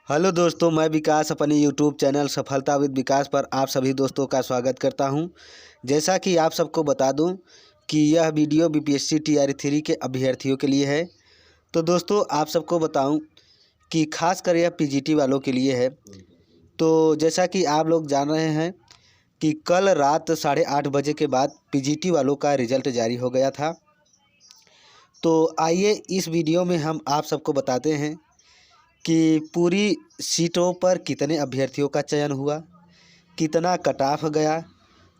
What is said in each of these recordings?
Hello दोस्तों, मैं विकास अपने यूट्यूब चैनल सफलता विद विकास पर आप सभी दोस्तों का स्वागत करता हूं। जैसा कि आप सबको बता दूं कि यह वीडियो बीपीएससी टीआरई 3 के अभ्यर्थियों के लिए है। तो दोस्तों आप सबको बताऊं कि खासकर यह पीजीटी वालों के लिए है। तो जैसा कि आप लोग जान रहे हैं कि कल रात 8:30 बजे के बाद पीजीटी वालों का रिजल्ट जारी हो गया था। तो आइए इस वीडियो में हम आप सबको बताते हैं कि पूरी सीटों पर कितने अभ्यर्थियों का चयन हुआ, कितना कट ऑफ गया,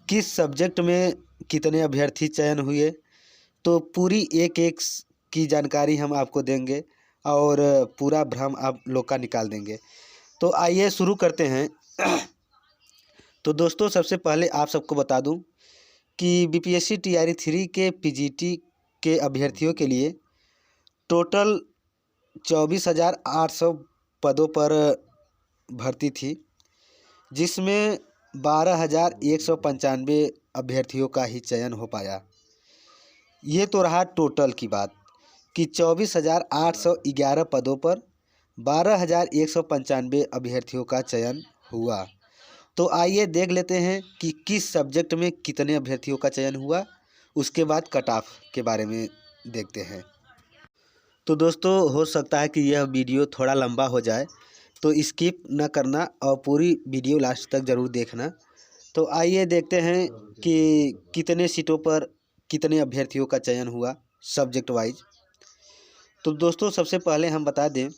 किस सब्जेक्ट में कितने अभ्यर्थी चयन हुए। तो पूरी एक एक की जानकारी हम आपको देंगे और पूरा भ्रम आप लोग का निकाल देंगे। तो आइए शुरू करते हैं। तो दोस्तों सबसे पहले आप सबको बता दूं कि बीपीएससी टीआरई 3 के पीजीटी के अभ्यर्थियों के लिए टोटल 24,800 पदों पर भर्ती थी, जिसमें 12,195 अभ्यर्थियों का ही चयन हो पाया। ये तो रहा टोटल की बात कि 24,811 पदों पर 12,195 अभ्यर्थियों का चयन हुआ। तो आइए देख लेते हैं कि किस सब्जेक्ट में कितने अभ्यर्थियों का चयन हुआ। उसके बाद कट ऑफ के बारे में देखते हैं। तो दोस्तों हो सकता है कि यह वीडियो थोड़ा लंबा हो जाए, तो स्किप न करना और पूरी वीडियो लास्ट तक ज़रूर देखना। तो आइए देखते हैं कि कितने सीटों पर कितने अभ्यर्थियों का चयन हुआ सब्जेक्ट वाइज। तो दोस्तों सबसे पहले हम बता दें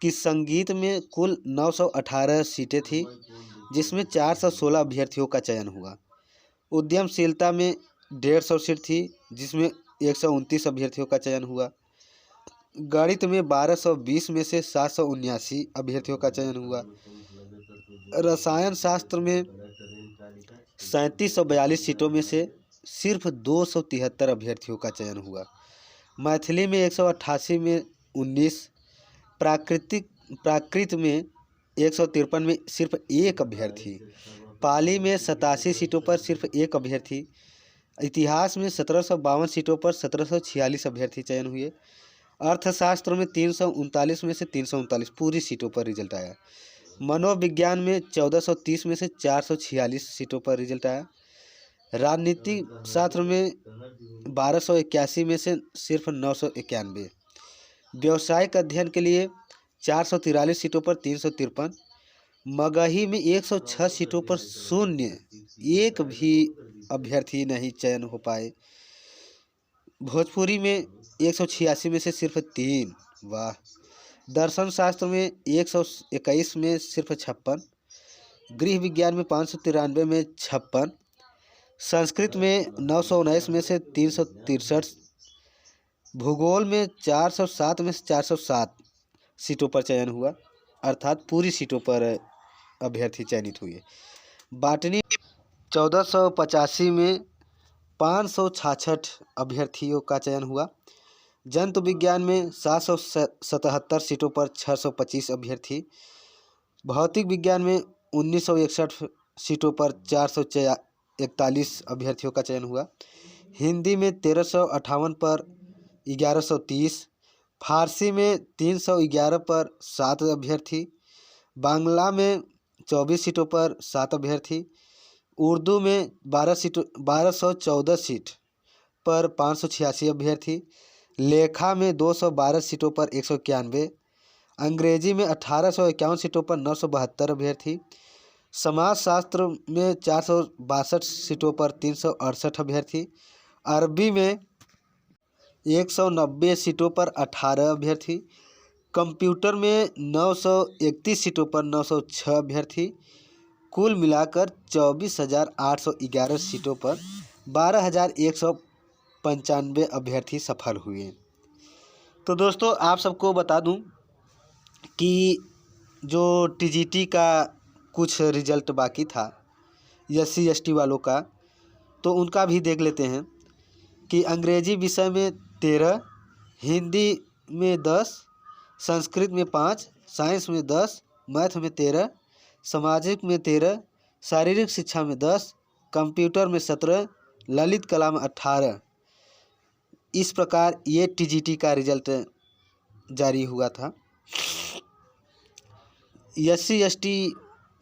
कि संगीत में कुल 918 सीटें थी, जिसमें 416 अभ्यर्थियों का चयन हुआ। उद्यमशीलता में 150 सीट थी, जिसमें 129 अभ्यर्थियों का चयन हुआ। गणित में 1220 में से 779 अभ्यर्थियों का चयन हुआ। रसायन शास्त्र में 3742 सीटों में से सिर्फ 273 अभ्यर्थियों का चयन हुआ। मैथिली में 188 में 19, प्राकृत में 153 में सिर्फ एक अभ्यर्थी, पाली में 87 सीटों पर सिर्फ एक अभ्यर्थी, इतिहास में 1752 सीटों पर 1746 अभ्यर्थी चयन हुए। अर्थशास्त्र में 339 में से 339 पूरी सीटों पर रिजल्ट आया। मनोविज्ञान में 1430 में से 446 सीटों पर रिजल्ट आया। राजनीतिक शास्त्र में 1281 में से सिर्फ 991। व्यावसायिक अध्ययन के लिए 443 सीटों पर 353। मगही में 106 सीटों पर शून्य, एक भी अभ्यर्थी नहीं चयन हो पाए। भोजपुरी में 186 में से सिर्फ 3। वाह। दर्शन शास्त्र में 121 में सिर्फ 56। गृह विज्ञान में 593 में 56। संस्कृत में 919 में से 363। भूगोल में 407 में से 407 सीटों पर चयन हुआ, अर्थात पूरी सीटों पर अभ्यर्थी चयनित हुए। बॉटनी 1485 में 566 अभ्यर्थियों का चयन हुआ। जंतु विज्ञान में 777 सीटों पर 625 अभ्यर्थी। भौतिक विज्ञान में 1961 सीटों पर 441 अभ्यर्थियों का चयन हुआ। हिंदी में 1358 पर 1130। फारसी में 311 पर 7 अभ्यर्थी। बांग्ला में 24 सीटों पर 7 अभ्यर्थी। उर्दू में 1214 सीट पर 586 अभ्यर्थी। लेखा में 212 सीटों पर 191। अंग्रेजी में 1851 सीटों पर 972 अभ्यर्थी। समाजशास्त्र में 462 सीटों पर 368 अभ्यर्थी। अरबी में 190 सीटों पर 18 अभ्यर्थी। कंप्यूटर में 931 सीटों पर 906 अभ्यर्थी। कुल मिलाकर 24,811 सीटों पर 12,195 अभ्यर्थी सफल हुए। तो दोस्तों आप सबको बता दूं कि जो टीजीटी का कुछ रिजल्ट बाकी था SC ST वालों का, तो उनका भी देख लेते हैं कि अंग्रेजी विषय में 13, हिंदी में 10, संस्कृत में 5, साइंस में 10, मैथ में 13, सामाजिक में 13, शारीरिक शिक्षा में 10, कंप्यूटर में 17, ललित कला में 18। इस प्रकार ये टीजीटी का रिजल्ट जारी हुआ था। SC ST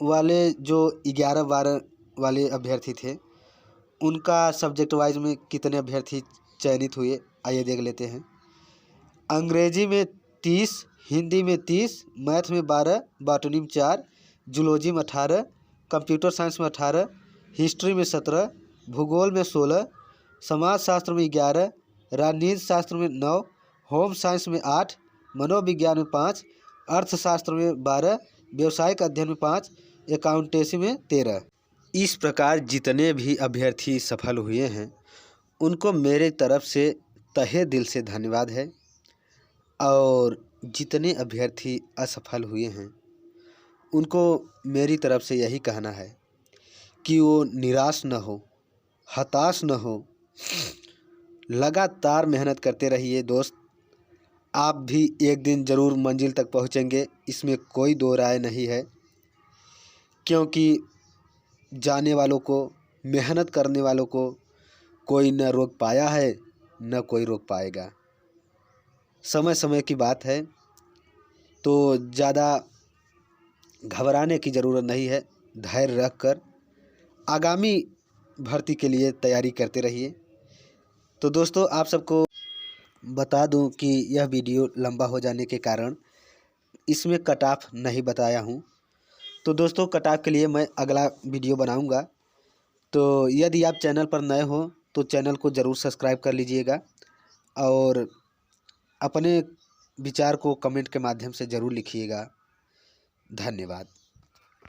वाले जो 11-12 वाले अभ्यर्थी थे, उनका सब्जेक्ट वाइज में कितने अभ्यर्थी चयनित हुए, आइए देख लेते हैं। अंग्रेजी में 30, हिंदी में 30, मैथ में 12, बॉटनी में 4, जूलॉजी में 18, कंप्यूटर साइंस में 18, हिस्ट्री में 17, भूगोल में 16, समाज शास्त्र में 11, राजनीति शास्त्र में 9, होम साइंस में 8, मनोविज्ञान में 5, अर्थशास्त्र में 12, व्यवसायिक अध्ययन में 5, अकाउंटेंसी में 13। इस प्रकार जितने भी अभ्यर्थी सफल हुए हैं उनको मेरे तरफ से तहे दिल से धन्यवाद है। और जितने अभ्यर्थी असफल हुए हैं उनको मेरी तरफ से यही कहना है कि वो निराश न हो, हताश न हो, लगातार मेहनत करते रहिए दोस्त। आप भी एक दिन ज़रूर मंजिल तक पहुंचेंगे, इसमें कोई दो राय नहीं है। क्योंकि जाने वालों को, मेहनत करने वालों को कोई न रोक पाया है न कोई रोक पाएगा। समय समय की बात है, तो ज़्यादा घबराने की ज़रूरत नहीं है। धैर्य रखकर आगामी भर्ती के लिए तैयारी करते रहिए। तो दोस्तों, आप सबको बता दूं कि यह वीडियो लंबा हो जाने के कारण इसमें कट ऑफ नहीं बताया हूं। तो दोस्तों, कट ऑफ के लिए मैं अगला वीडियो बनाऊंगा। तो यदि आप चैनल पर नए हो तो चैनल को ज़रूर सब्सक्राइब कर लीजिएगा और अपने विचार को कमेंट के माध्यम से ज़रूर लिखिएगा। धन्यवाद।